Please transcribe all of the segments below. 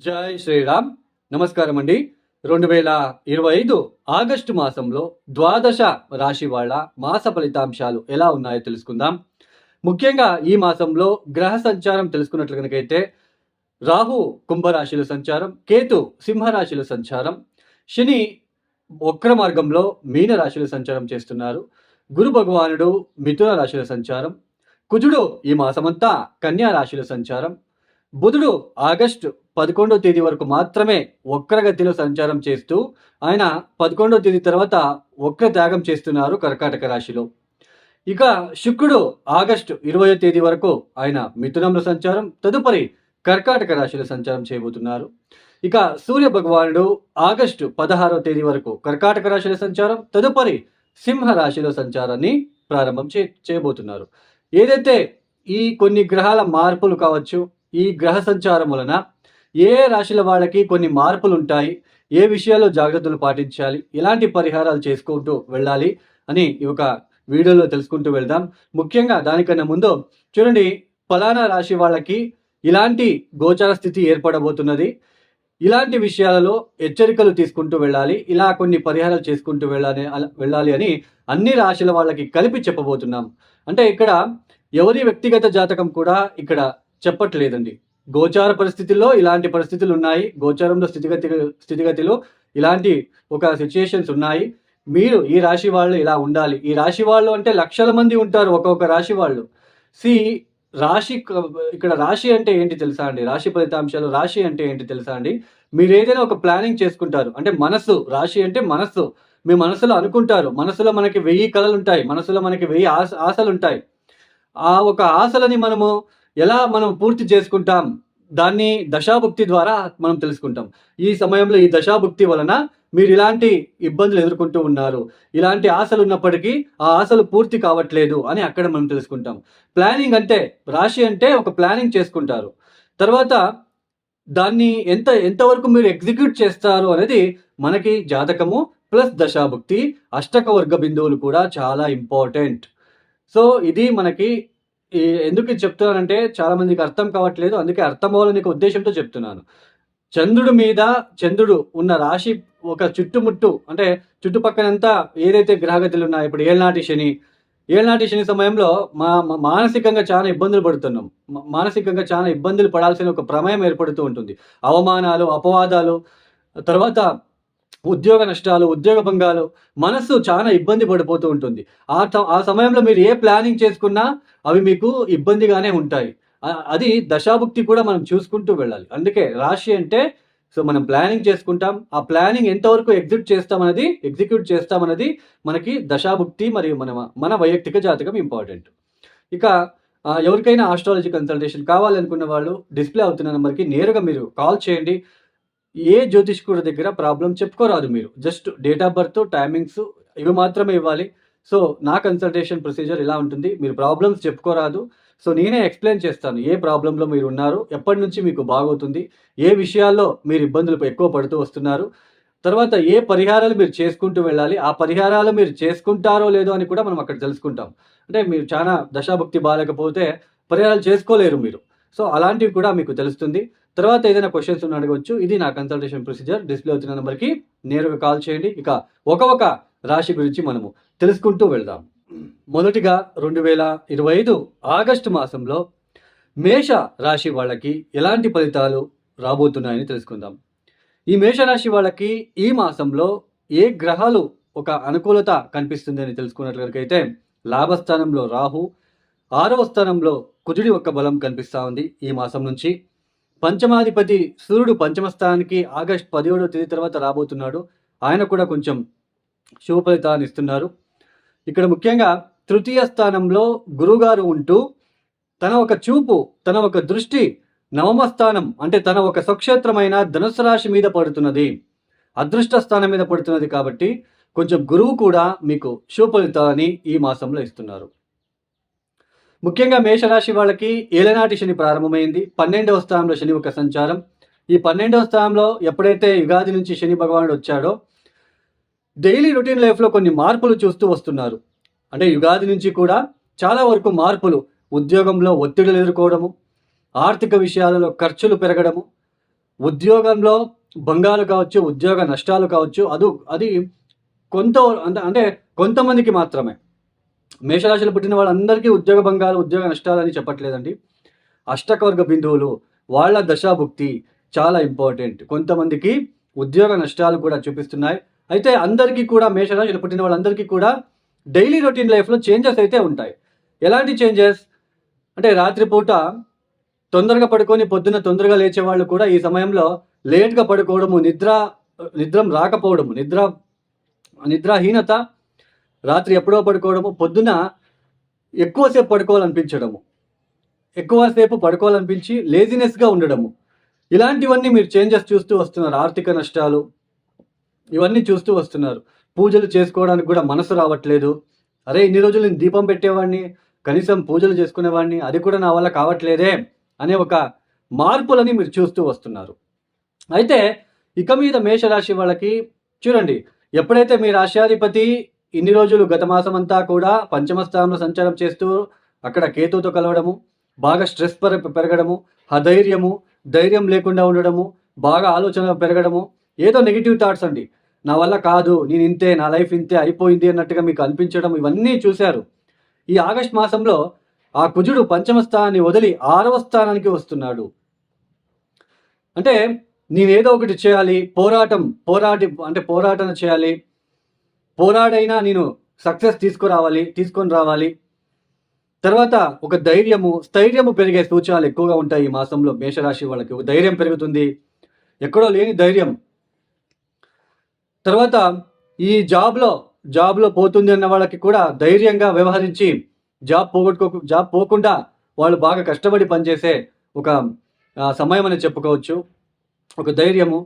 జై శ్రీరామ్. నమస్కారం అండి. 2025 ఆగస్టు మాసంలో ద్వాదశ రాశి వాళ్ళ మాస ఫలితాంశాలు ఎలా ఉన్నాయో తెలుసుకుందాం. ముఖ్యంగా ఈ మాసంలో గ్రహ సంచారం తెలుసుకున్నట్లు కనుకైతే రాహు కుంభరాశిలో సంచారం, కేతు సింహరాశిలో సంచారం, శని వక్ర మార్గంలో మీన రాశిలో సంచారం చేస్తున్నారు, గురు భగవానుడు మిథున రాశిలో సంచారం, కుజుడు ఈ మాసమంతా కన్యా రాశిలో సంచారం, బుధుడు ఆగస్టు 11వ తేదీ వరకు మాత్రమే వక్రగతిలో సంచారం చేస్తూ ఆయన 11వ తేదీ తర్వాత వక్ర త్యాగం చేస్తున్నారు కర్కాటక రాశిలో. ఇక శుక్రుడు ఆగస్టు 20వ తేదీ వరకు ఆయన మిథునంలో సంచారం, తదుపరి కర్కాటక రాశిలో సంచారం చేయబోతున్నారు. ఇక సూర్య భగవానుడు ఆగస్టు 16వ తేదీ వరకు కర్కాటక రాశిలో సంచారం, తదుపరి సింహ రాశిలో సంచారాన్ని ప్రారంభం చేయబోతున్నారు. ఏదైతే ఈ కొన్ని గ్రహాల మార్పులు కావచ్చు, ఈ గ్రహ సంచారం వలన ఏ రాశుల వాళ్ళకి కొన్ని మార్పులు ఉంటాయి, ఏ విషయాల్లో జాగ్రత్తలు పాటించాలి, ఎలాంటి పరిహారాలు చేసుకుంటూ వెళ్ళాలి అని ఈ ఒక వీడియోలో తెలుసుకుంటూ వెళ్దాం. ముఖ్యంగా దానికన్నా ముందు చూడండి, ఫలానా రాశి వాళ్ళకి ఇలాంటి గోచార స్థితి ఏర్పడబోతున్నది, ఇలాంటి విషయాలలో హెచ్చరికలు తీసుకుంటూ వెళ్ళాలి, ఇలా కొన్ని పరిహారాలు చేసుకుంటూ వెళ్ళాలి అని అన్ని రాశుల వాళ్ళకి కలిపి చెప్పబోతున్నాం. అంటే ఇక్కడ ఎవరి వ్యక్తిగత జాతకం కూడా ఇక్కడ చెప్పట్లేదండి. గోచార పరిస్థితుల్లో ఇలాంటి పరిస్థితులు ఉన్నాయి, గోచారంలో స్థితిగతిలో ఇలాంటి ఒక సిచ్యుయేషన్స్ ఉన్నాయి, మీరు ఈ రాశి వాళ్ళు ఇలా ఉండాలి. ఈ రాశి వాళ్ళు అంటే లక్షల మంది ఉంటారు ఒక్కొక్క రాశి వాళ్ళు. రాశి ఇక్కడ రాశి అంటే ఏంటి తెలుసా అండి? రాశి ఫలితాంశాలు రాశి అంటే ఏంటి తెలుసా అండి? మీరు ఏదైనా ఒక ప్లానింగ్ చేసుకుంటారు అంటే మనస్సు, రాశి అంటే మనస్సు. మీ మనసులో అనుకుంటారు, మనసులో మనకి 1000 కళలు ఉంటాయి, మనసులో మనకి 1000 ఆశలు ఉంటాయి. ఆ ఒక ఆశలని మనం పూర్తి చేసుకుంటాం, దాన్ని దశాభుక్తి ద్వారా మనం తెలుసుకుంటాం. ఈ సమయంలో ఈ దశాభుక్తి వలన మీరు ఇలాంటి ఇబ్బందులు ఎదుర్కొంటూ ఉన్నారు, ఇలాంటి ఆశలు ఉన్నప్పటికీ ఆ ఆశలు పూర్తి కావట్లేదు అని అక్కడ మనం తెలుసుకుంటాం. ప్లానింగ్ అంటే రాశి అంటే ఒక ప్లానింగ్ చేసుకుంటారు, తర్వాత దాన్ని ఎంతవరకు మీరు ఎగ్జిక్యూట్ చేస్తారు అనేది మనకి జాతకము ప్లస్ దశాభుక్తి, అష్టక వర్గ బిందువులు కూడా చాలా ఇంపార్టెంట్. సో ఇది మనకి ఎందుకు చెప్తున్నానంటే చాలా మందికి అర్థం కావట్లేదు, అందుకే అర్థం అవ్వాలనే ఉద్దేశంతో చెప్తున్నాను. చంద్రుడు ఉన్న రాశి ఒక చుట్టుముట్టు అంటే చుట్టుపక్కనంతా ఏదైతే గ్రహగతులు ఉన్నాయో, ఇప్పుడు ఏళ్ళనాటి శని సమయంలో మానసికంగా చాలా ఇబ్బందులు పడుతున్నాం, మానసికంగా చాలా ఇబ్బందులు పడాల్సిన ఒక ప్రమేయం ఏర్పడుతూ ఉంటుంది. అవమానాలు, అపవాదాలు, తర్వాత ఉద్యోగ నష్టాలు, ఉద్యోగ భంగాలు, మనస్సు చాలా ఇబ్బంది పడిపోతూ ఉంటుంది. ఆ సమయంలో మీరు ఏ ప్లానింగ్ చేసుకున్నా అవి మీకు ఇబ్బందిగానే ఉంటాయి. అది దశాభుక్తి కూడా మనం చూసుకుంటూ వెళ్ళాలి. అందుకే రాశి అంటే మనం ప్లానింగ్ చేసుకుంటాం, ఆ ప్లానింగ్ ఎంతవరకు ఎగ్జిక్యూట్ చేస్తామన్నది మనకి దశాభుక్తి మరియు మన వైయక్తిక జాతకం ఇంపార్టెంట్. ఇక ఎవరికైనా ఆస్ట్రాలజీ కన్సల్టేషన్ కావాలనుకున్న వాళ్ళు డిస్ప్లే అవుతున్న నెంబర్కి నేరుగా మీరు కాల్ చేయండి. ఏ జ్యోతిష్కుడి దగ్గర ప్రాబ్లం చెప్పుకోరాదు, మీరు just date of birth, timings ఇవి మాత్రమే ఇవ్వాలి. సో నా కన్సల్టేషన్ ప్రొసీజర్ ఇలా ఉంటుంది, మీరు ప్రాబ్లమ్స్ చెప్పుకోరాదు. సో నేనే ఎక్స్ప్లెయిన్ చేస్తాను ఏ ప్రాబ్లంలో మీరు ఉన్నారు, ఎప్పటి నుంచి మీకు బాగవుతుంది, ఏ విషయాల్లో మీరు ఇబ్బందులు ఎక్కువ పడుతూ వస్తున్నారు, తర్వాత ఏ పరిహారాలు మీరు చేసుకుంటూ వెళ్ళాలి, ఆ పరిహారాలు మీరు చేసుకుంటారో లేదో అని కూడా మనం అక్కడ తెలుసుకుంటాం. అంటే మీరు చాలా దశాభుక్తి బాగాలేకపోతే పరిహారాలు చేసుకోలేరు మీరు. సో అలాంటివి కూడా మీకు తెలుస్తుంది. తర్వాత ఏదైనా క్వశ్చన్స్ ఉన్న అడగవచ్చు. ఇది నా కన్సల్టేషన్ ప్రొసీజర్. డిస్ప్లే అవుతున్న నెంబర్కి నేరుగా కాల్ చేయండి. ఇక ఒక రాశి గురించి మనము తెలుసుకుంటూ వెళ్దాం. మొదటిగా 2025 ఆగస్టు మాసంలో మేష రాశి వాళ్ళకి ఎలాంటి ఫలితాలు రాబోతున్నాయని తెలుసుకుందాం. ఈ మేషరాశి వాళ్ళకి ఈ మాసంలో ఏ గ్రహాలు ఒక అనుకూలత కనిపిస్తుంది అని తెలుసుకున్నట్లయితే లాభస్థానంలో రాహు, 6వ స్థానంలో కుజుడి యొక్క బలం కనిపిస్తూ ఉంది. ఈ మాసం నుంచి పంచమాధిపతి సూర్యుడు పంచమ స్థానానికి ఆగస్టు 17వ తేదీ తర్వాత రాబోతున్నాడు. ఆయన కూడా కొంచెం శుభ ఫలితాన్ని ఇస్తున్నారు. ఇక్కడ ముఖ్యంగా తృతీయ స్థానంలో గురుగారు ఉంటూ తన ఒక దృష్టి నవమ స్థానం అంటే తన ఒక స్వక్షేత్రమైన ధనుసు రాశి మీద పడుతున్నది, అదృష్ట స్థానం మీద పడుతున్నది. కాబట్టి కొంచెం గురువు కూడా మీకు శుభ ఫలితాన్ని ఈ మాసంలో ఇస్తున్నారు. ముఖ్యంగా మేషరాశి వాళ్ళకి ఏలనాటి శని ప్రారంభమైంది. 12వ స్థానంలో శని ఒక సంచారం. ఈ 12వ స్థానంలో ఎప్పుడైతే యుగాది నుంచి శని భగవానుడు వచ్చాడో డైలీ రొటీన్ లైఫ్లో కొన్ని మార్పులు చూస్తూ వస్తున్నారు. అంటే యుగాది నుంచి కూడా చాలా వరకు మార్పులు, ఉద్యోగంలో ఒత్తిడులు ఎదుర్కోవడము, ఆర్థిక విషయాలలో ఖర్చులు పెరగడము, ఉద్యోగంలో భంగాలు కావచ్చు, ఉద్యోగ నష్టాలు కావచ్చు, అది కొంత అంటే కొంతమందికి మాత్రమే. మేషరాశిలో పుట్టిన వాళ్ళందరికీ ఉద్యోగ భంగాలు, ఉద్యోగ నష్టాలని చెప్పట్లేదండి. అష్టకవర్గ బిందువులు, వాళ్ళ దశాభుక్తి చాలా ఇంపార్టెంట్. కొంతమందికి ఉద్యోగ నష్టాలు కూడా చూపిస్తున్నాయి. అయితే అందరికీ కూడా మేషరాశిలో పుట్టిన వాళ్ళందరికీ కూడా డైలీ రొటీన్ లైఫ్‌లో చేంజెస్ అయితే ఉంటాయి. ఎలాంటి చేంజెస్? అంటే రాత్రిపూట తొందరగా పడుకొని పొద్దున్న తొందరగా లేచేవాళ్ళు కూడా ఈ సమయంలో లేట్‌గా పడుకోవడము, నిద్రం రాకపోవడము, నిద్రాహీనత, రాత్రి ఎప్పుడో పడుకోవడము, పొద్దున ఎక్కువసేపు పడుకోవాలనిపించడము, ఎక్కువసేపు పడుకోవాలనిపించి లేజినెస్‌గా ఉండడము. ఇలాంటివన్నీ మీరు చేంజెస్ చూస్తూ వస్తున్నారు. ఆర్థిక నష్టాలు ఇవన్నీ చూస్తూ వస్తున్నారు. పూజలు చేసుకోవడానికి కూడా మనసు రావట్లేదు. అరే! ఇన్ని రోజులు నేను దీపం పెట్టేవాడిని, కనీసం పూజలు చేసుకునేవాడిని, అది కూడా నా వల్ల కావట్లేదే అనే ఒక మార్పులని మీరు చూస్తూ వస్తున్నారు. అయితే ఇక మీద మేషరాశి వాళ్ళకి చూడండి, ఎప్పుడైతే మీ రాశ్యాధిపతి ఇన్ని రోజులు గత మాసమంతా కూడా పంచమ స్థానంలో సంచారం చేస్తూ అక్కడ కేతువుతో కలవడము, బాగా స్ట్రెస్ పెరగడము, అధైర్యము, ధైర్యం లేకుండా ఉండడము, బాగా ఆలోచన పెరగడము, ఏదో నెగెటివ్ థాట్స్ అండి. నా వల్ల కాదు, నేను ఇంతే, నా లైఫ్ ఇంతే అయిపోయింది అన్నట్టుగా మీకు అనిపించడం ఇవన్నీ చూశారు. ఈ ఆగస్ట్ మాసంలో ఆ కుజుడు పంచమ స్థానాన్ని వదిలి 6వ స్థానానికి వస్తున్నాడు. అంటే నేనేదో ఒకటి చేయాలి, పోరాటం చేయాలి, పోరాడైనా నేను సక్సెస్ తీసుకొని రావాలి. తర్వాత ఒక స్థైర్యము పెరిగే సూచనలు ఎక్కువగా ఉంటాయి ఈ మాసంలో మేషరాశి వాళ్ళకి. ఒక ధైర్యం పెరుగుతుంది, ఎక్కడో లేని ధైర్యం. తర్వాత ఈ జాబ్‌లో పోతుంది అన్న వాళ్ళకి కూడా ధైర్యంగా వ్యవహరించి జాబ్ పోకుండా వాళ్ళు బాగా కష్టపడి పనిచేసే ఒక సమయం అని చెప్పుకోవచ్చు. ఒక ధైర్యము.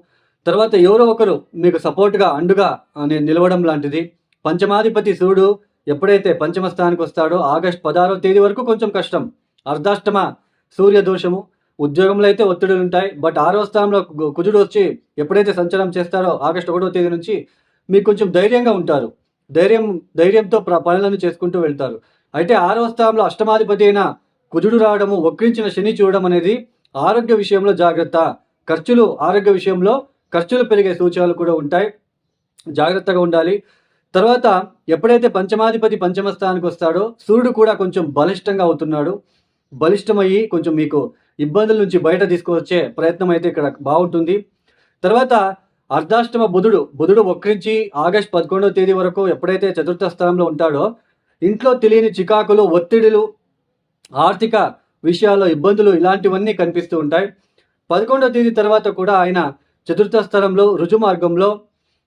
తర్వాత ఎవరో ఒకరు మీకు సపోర్ట్‌గా, అండగా నిలవడం లాంటిది. పంచమాధిపతి సూర్యుడు ఎప్పుడైతే పంచమ స్థానానికి వస్తాడో ఆగస్ట్ 16వ తేదీ వరకు కొంచెం కష్టం. అర్ధాష్టమ సూర్య దోషము. ఉద్యోగంలో అయితే ఒత్తిడులుంటాయి. బట్ 6వ స్థానంలో కుజుడు వచ్చి ఎప్పుడైతే సంచారం చేస్తారో ఆగస్ట్ 1వ తేదీ నుంచి మీకు కొంచెం ధైర్యంగా ఉంటారు. ధైర్యంతో పనులను చేసుకుంటూ వెళ్తారు. అయితే 6వ స్థానంలో అష్టమాధిపతి అయిన కుజుడు రావడము, వక్రించిన శని చూడడం అనేది ఆరోగ్య విషయంలో జాగ్రత్త. ఆరోగ్య విషయంలో ఖర్చులు పెరిగే సూచనలు కూడా ఉంటాయి. జాగ్రత్తగా ఉండాలి. తర్వాత ఎప్పుడైతే పంచమాధిపతి పంచమ స్థానానికి వస్తాడో సూర్యుడు కూడా కొంచెం బలిష్టంగా అవుతున్నాడు. బలిష్టమయ్యి కొంచెం మీకు ఇబ్బందుల నుంచి బయట తీసుకువచ్చే ప్రయత్నం అయితే ఇక్కడ బాగుంటుంది. తర్వాత అర్ధాష్టమ బుధుడు వక్రించి ఆగస్ట్ 11వ తేదీ వరకు ఎప్పుడైతే చతుర్థ స్థానంలో ఉంటాడో ఇంట్లో తెలియని చికాకులు, ఒత్తిడులు, ఆర్థిక విషయాల్లో ఇబ్బందులు ఇలాంటివన్నీ కనిపిస్తూ ఉంటాయి. 11వ తేదీ తర్వాత కూడా ఆయన చతుర్థ స్థానంలో రుజుమార్గంలో,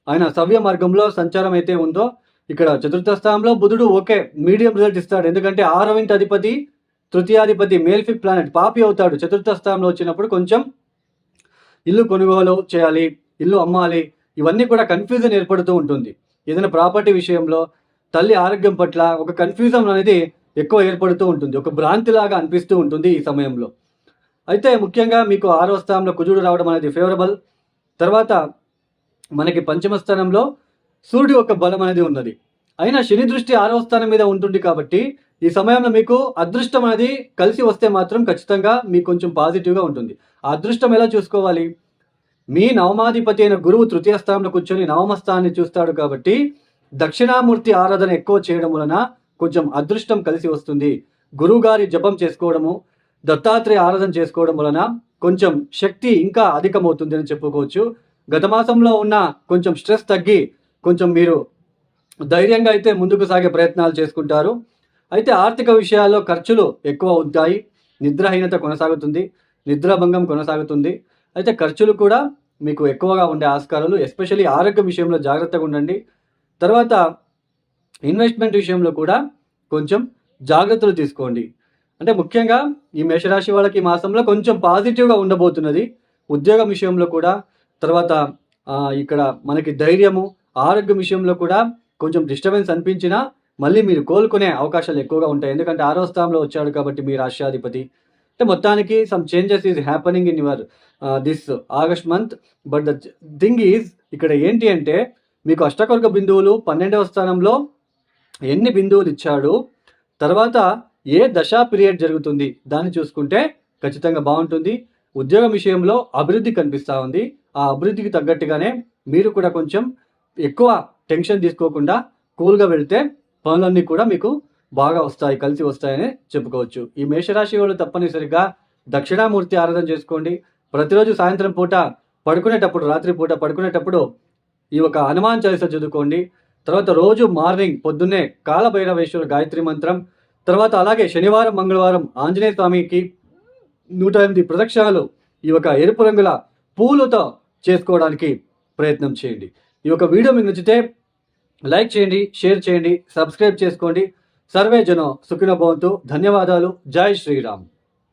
ఆయన సవ్య మార్గంలో సంచారం అయితే ఉందో ఇక్కడ చతుర్థ స్థానంలో బుధుడు ఓకే మీడియం రిజల్ట్ ఇస్తాడు. ఎందుకంటే 6వ ఇంటి అధిపతి, తృతీయాధిపతి మేల్ఫిక్ ప్లానెట్ పాపి అవుతాడు. చతుర్థ స్థానంలో వచ్చినప్పుడు కొంచెం ఇల్లు కొనుగోలు చేయాలి, ఇల్లు అమ్మాలి, ఇవన్నీ కూడా కన్ఫ్యూజన్ ఏర్పడుతూ ఉంటుంది. ఏదైనా ప్రాపర్టీ విషయంలో, తల్లి ఆరోగ్యం పట్ల ఒక కన్ఫ్యూజన్ అనేది ఎక్కువ ఏర్పడుతూ ఉంటుంది. ఒక భ్రాంతిలాగా అనిపిస్తూ ఉంటుంది ఈ సమయంలో. అయితే ముఖ్యంగా మీకు 6వ స్థానంలో కుజుడు రావడం అనేది ఫేవరబుల్. తర్వాత మనకి పంచమ స్థానంలో సూర్యుడి యొక్క బలం అనేది ఉన్నది. అయినా శని దృష్టి 6వ స్థానం మీద ఉంటుంది కాబట్టి ఈ సమయంలో మీకు అదృష్టం అనేది కలిసి వస్తే మాత్రం ఖచ్చితంగా మీకు కొంచెం పాజిటివ్గా ఉంటుంది. ఆ అదృష్టం ఎలా చూసుకోవాలి? మీ నవమాధిపతి అయిన గురువు తృతీయ స్థానంలో కూర్చొని నవమ స్థానాన్ని చూస్తాడు కాబట్టి దక్షిణామూర్తి ఆరాధన ఎక్కువ చేయడం వలన కొంచెం అదృష్టం కలిసి వస్తుంది. గురువు గారి జపం చేసుకోవడము, దత్తాత్రేయ ఆరాధన చేసుకోవడం వలన కొంచెం శక్తి ఇంకా అధికమవుతుంది అని చెప్పుకోవచ్చు. గత మాసంలో ఉన్న కొంచెం స్ట్రెస్ తగ్గి కొంచెం మీరు ధైర్యంగా అయితే ముందుకు సాగే ప్రయత్నాలు చేసుకుంటారు. అయితే ఆర్థిక విషయాల్లో ఖర్చులు ఎక్కువ ఉంటాయి. నిద్రాహీనత కొనసాగుతుంది, నిద్రాభంగం కొనసాగుతుంది. అయితే ఖర్చులు కూడా మీకు ఎక్కువగా ఉండే ఆస్కారాలు, ఎస్పెషల్లీ ఆరోగ్య విషయంలో జాగ్రత్తగా ఉండండి. తర్వాత ఇన్వెస్ట్మెంట్ విషయంలో కూడా కొంచెం జాగ్రత్తలు తీసుకోండి. అంటే ముఖ్యంగా ఈ మేషరాశి వాళ్ళకి ఈ మాసంలో కొంచెం పాజిటివ్గా ఉండబోతున్నది. ఉద్యోగం విషయంలో కూడా, తర్వాత ఇక్కడ మనకి ధైర్యము, ఆరోగ్యం విషయంలో కూడా కొంచెం డిస్టర్బెన్స్ అనిపించినా మళ్ళీ మీరు కోలుకునే అవకాశాలు ఎక్కువగా ఉంటాయి. ఎందుకంటే 6వ స్థానంలో వచ్చాడు కాబట్టి మీ రాష్ట్రాధిపతి. అంటే మొత్తానికి some changes is happening in your this August month. But the thing is ఇక్కడ ఏంటి అంటే మీకు అష్టకర్గ బిందువులు 12వ స్థానంలో ఎన్ని బిందువులు ఇచ్చాడు, తర్వాత ఏ దశా పీరియడ్ జరుగుతుంది దాన్ని చూసుకుంటే ఖచ్చితంగా బాగుంటుంది. ఉద్యోగం విషయంలో అభివృద్ధి కనిపిస్తూ ఉంది. ఆ అభివృద్ధికి తగ్గట్టుగానే మీరు కూడా కొంచెం ఎక్కువ టెన్షన్ తీసుకోకుండా కూల్గా వెళ్తే పనులన్నీ కూడా మీకు బాగా వస్తాయి, కలిసి వస్తాయని చెప్పుకోవచ్చు. ఈ మేషరాశి వాళ్ళు తప్పనిసరిగా దక్షిణామూర్తి ఆరాధన చేసుకోండి. ప్రతిరోజు సాయంత్రం పూట పడుకునేటప్పుడు, రాత్రి పూట పడుకునేటప్పుడు ఈ ఒక హనుమాన్ చాలీసా చదువుకోండి. తర్వాత రోజు మార్నింగ్ పొద్దున్నే కాలభైరవేశ్వర గాయత్రి మంత్రం, తర్వాత అలాగే శనివారం, మంగళవారం ఆంజనేయ స్వామికి 108 ప్రదక్షిణాలు ఈ యొక్క ఎరుపు రంగుల పూలతో చేసుకోవడానికి ప్రయత్నం చేయండి. ఈ యొక్క వీడియో మీకు నచ్చితే లైక్ చేయండి, షేర్ చేయండి, సబ్స్క్రైబ్ చేసుకోండి. సర్వే జనం సుఖినో భవంతు. ధన్యవాదాలు. జై శ్రీరామ్.